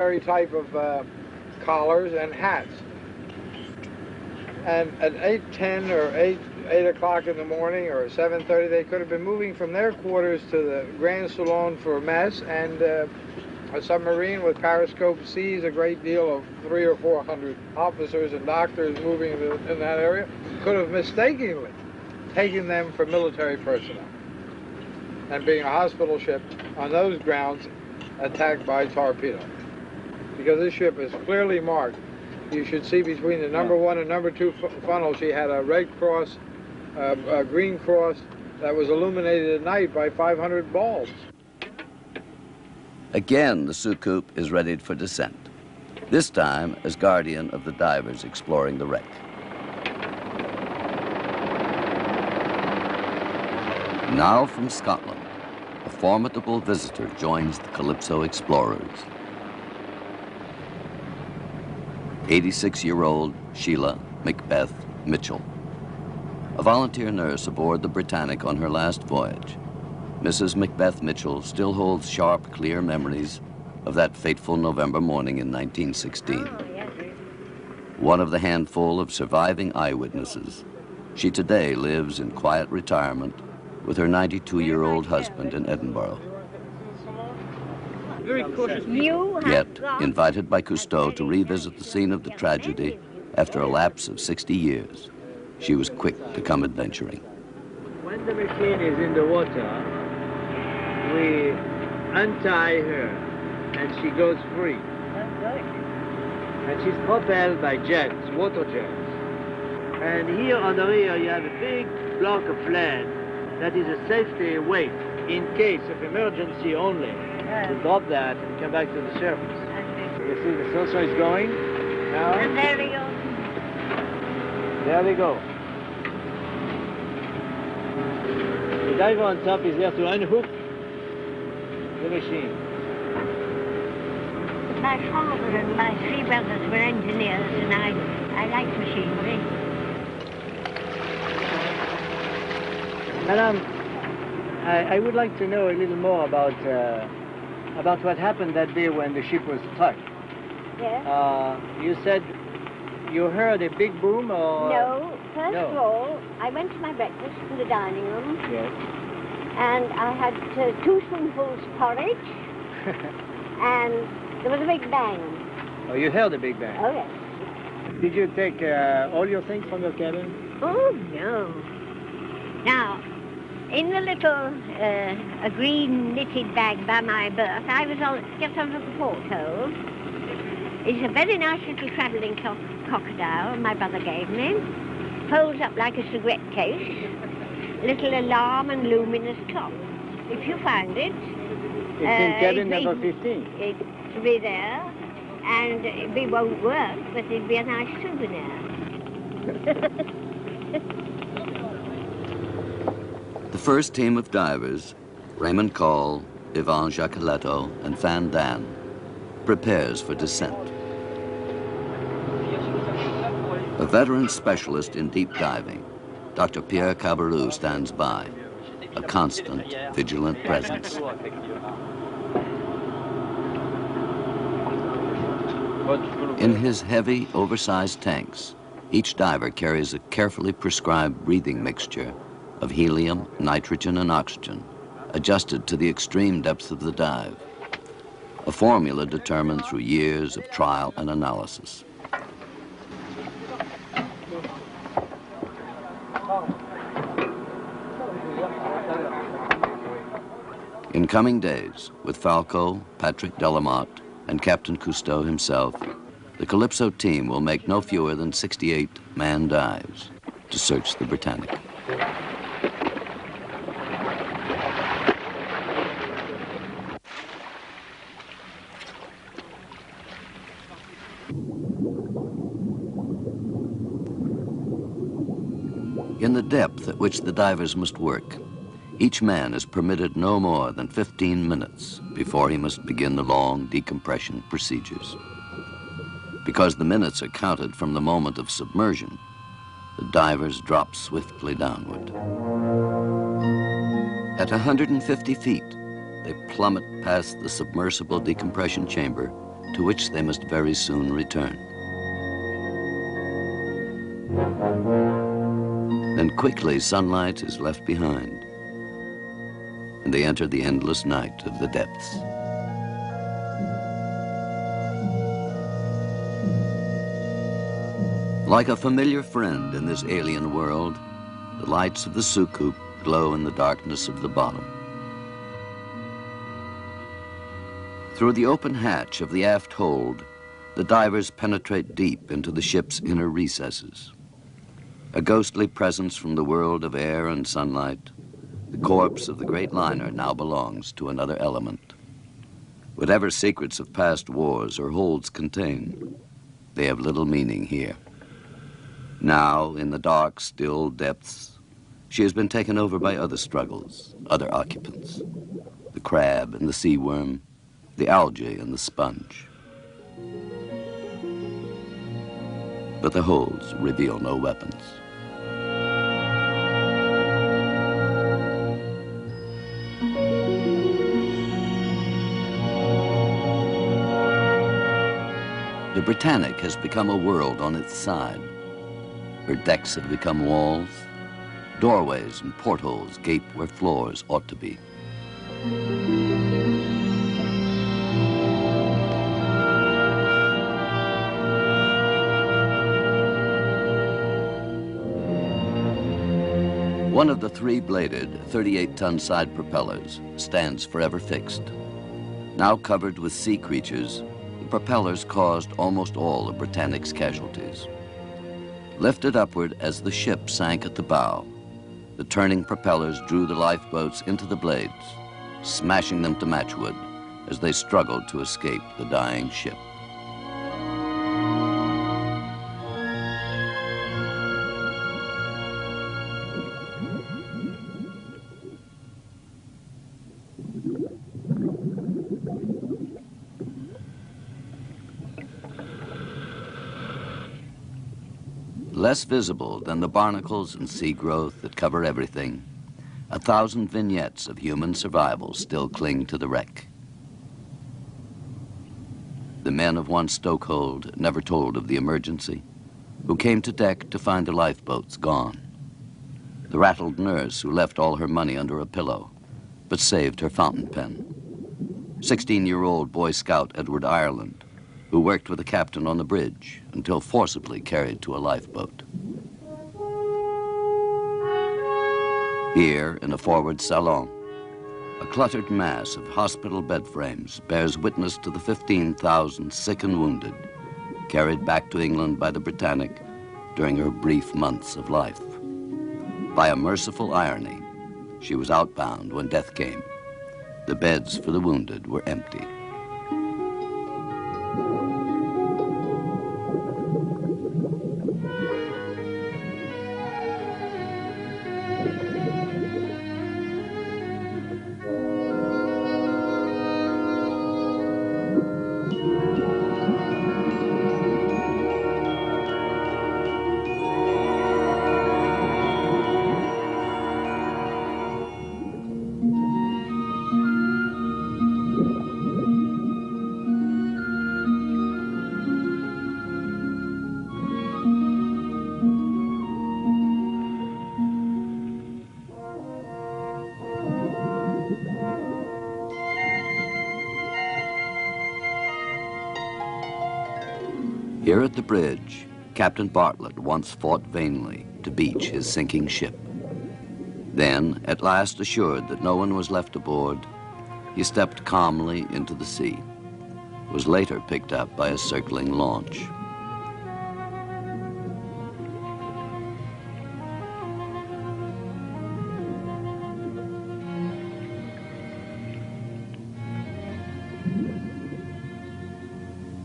type of collars and hats. And at 8:10 or 8 o'clock in the morning or 7:30, they could have been moving from their quarters to the Grand Salon for mess, and a submarine with periscope sees a great deal of 300 or 400 officers and doctors moving in that area, could have mistakenly taken them for military personnel. And being a hospital ship, on those grounds, attacked by torpedo. Because this ship is clearly marked. You should see between the number 1 and number 2 funnel, she had a red cross, a green cross that was illuminated at night by 500 bulbs. Again, the Soucoupe is readied for descent, this time as guardian of the divers exploring the wreck. Now from Scotland, a formidable visitor joins the Calypso explorers. 86-year-old Sheila Macbeth Mitchell, a volunteer nurse aboard the Britannic on her last voyage. Mrs. Macbeth Mitchell still holds sharp, clear memories of that fateful November morning in 1916. One of the handful of surviving eyewitnesses, she today lives in quiet retirement with her 92-year-old husband in Edinburgh. Yet, invited by Cousteau to revisit the scene of the tragedy after a lapse of 60 years, she was quick to come adventuring. When the machine is in the water, we untie her and she goes free. And she's propelled by jets, water jets. And here on the rear you have a big block of land that is a safety weight in case of emergency only. To drop that and come back to the surface. You see the saucer is going now. And there we go. There we go. The diver on top is there to unhook the machine. My father and my 3 brothers were engineers, and I like machinery. Madam, I would like to know a little more about what happened that day when the ship was struck. Yes? You said you heard a big boom, or...? No. First of all, I went to my breakfast in the dining room. Yes. And I had 2 spoonfuls porridge. And there was a big bang. Oh, you heard a big bang? Oh, yes. Did you take all your things from your cabin? Oh, no. Now, in the little a green knitted bag by my berth, I was just on the porthole. It's a very nice little travelling crocodile my brother gave me. Folds up like a cigarette case. Little alarm and luminous top. If you find it... It's in cabin number 15. It'll be there, and it won't work, but it'll be a nice souvenir. The first team of divers, Raymond Call, Yvon Jacoletto, and Van Dan, prepares for descent. A veteran specialist in deep diving, Dr. Pierre Cabarrou stands by, a constant, vigilant presence. In his heavy, oversized tanks, each diver carries a carefully prescribed breathing mixture of helium, nitrogen, and oxygen, adjusted to the extreme depth of the dive, a formula determined through years of trial and analysis. In coming days, with Falco, Patrick Delamotte, and Captain Cousteau himself, the Calypso team will make no fewer than 68 manned dives to search the Britannic. In the depth at which the divers must work, each man is permitted no more than 15 minutes before he must begin the long decompression procedures. Because the minutes are counted from the moment of submersion, the divers drop swiftly downward. At 150 feet, they plummet past the submersible decompression chamber to which they must very soon return. Then quickly sunlight is left behind, and they enter the endless night of the depths. Like a familiar friend in this alien world, the lights of the soucoupe glow in the darkness of the bottom. Through the open hatch of the aft hold, the divers penetrate deep into the ship's inner recesses. A ghostly presence from the world of air and sunlight, the corpse of the great liner now belongs to another element. Whatever secrets of past wars or holds contain, they have little meaning here. Now, in the dark, still depths, she has been taken over by other struggles, other occupants. The crab and the sea worm, the algae and the sponge. But the holds reveal no weapons. The Britannic has become a world on its side. Her decks have become walls. Doorways and portholes gape where floors ought to be. One of the three-bladed, 38-ton side propellers stands forever fixed. Now covered with sea creatures, the propellers caused almost all of Britannic's casualties. Lifted upward as the ship sank at the bow, the turning propellers drew the lifeboats into the blades, smashing them to matchwood as they struggled to escape the dying ship. Less visible than the barnacles and sea growth that cover everything, 1,000 vignettes of human survival still cling to the wreck. The men of one stokehold never told of the emergency, who came to deck to find the lifeboats gone. The rattled nurse who left all her money under a pillow, but saved her fountain pen. 16-year-old Boy Scout Edward Ireland, who worked with the captain on the bridge until forcibly carried to a lifeboat. Here, in a forward salon, a cluttered mass of hospital bed frames bears witness to the 15,000 sick and wounded carried back to England by the Britannic during her brief months of life. By a merciful irony, she was outbound when death came. The beds for the wounded were empty. Here at the bridge, Captain Bartlett once fought vainly to beach his sinking ship. Then, at last assured that no one was left aboard, he stepped calmly into the sea, was later picked up by a circling launch.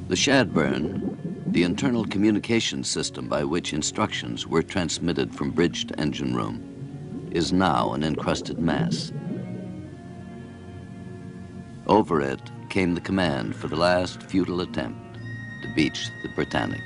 The Shadburn, the internal communication system by which instructions were transmitted from bridge to engine room, is now an encrusted mass. Over it came the command for the last futile attempt to beach the Britannic.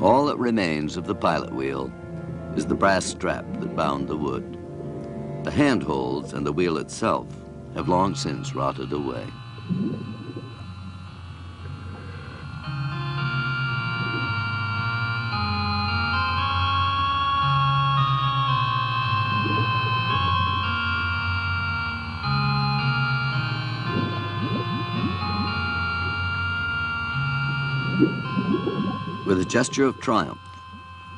All that remains of the pilot wheel is the brass strap that bound the wood. The handholds and the wheel itself have long since rotted away. With a gesture of triumph,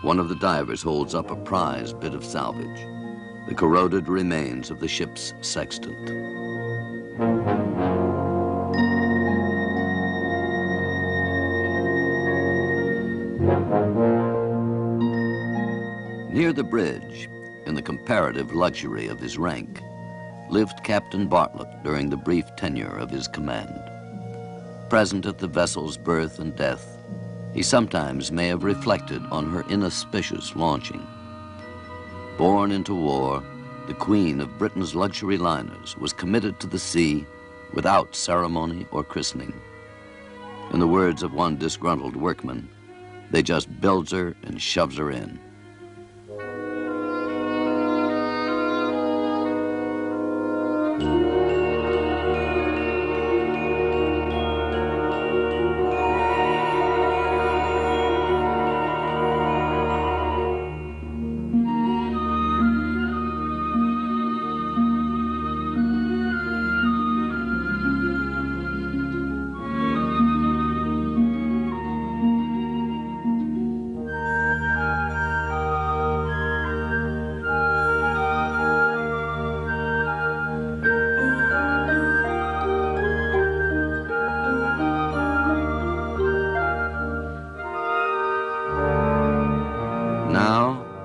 one of the divers holds up a prized bit of salvage, the corroded remains of the ship's sextant. Near the bridge, in the comparative luxury of his rank, lived Captain Bartlett during the brief tenure of his command. Present at the vessel's birth and death, he sometimes may have reflected on her inauspicious launching. Born into war, the queen of Britain's luxury liners was committed to the sea without ceremony or christening. In the words of one disgruntled workman, they just builds her and shoves her in.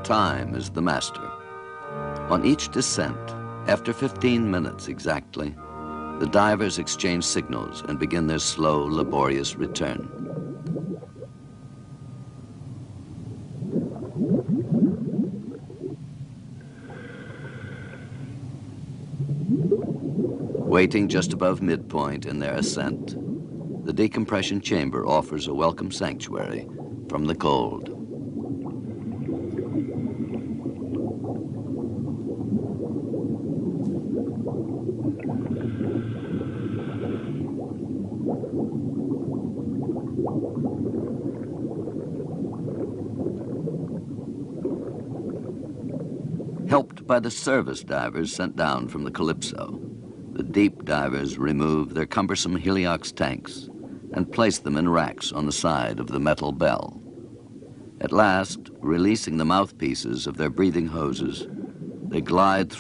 Time is the master. On each descent, after 15 minutes exactly, the divers exchange signals and begin their slow, laborious return. Waiting just above midpoint in their ascent, the decompression chamber offers a welcome sanctuary from the cold. Helped by the service divers sent down from the Calypso, the deep divers remove their cumbersome heliox tanks and place them in racks on the side of the metal bell. At last, releasing the mouthpieces of their breathing hoses, they glide through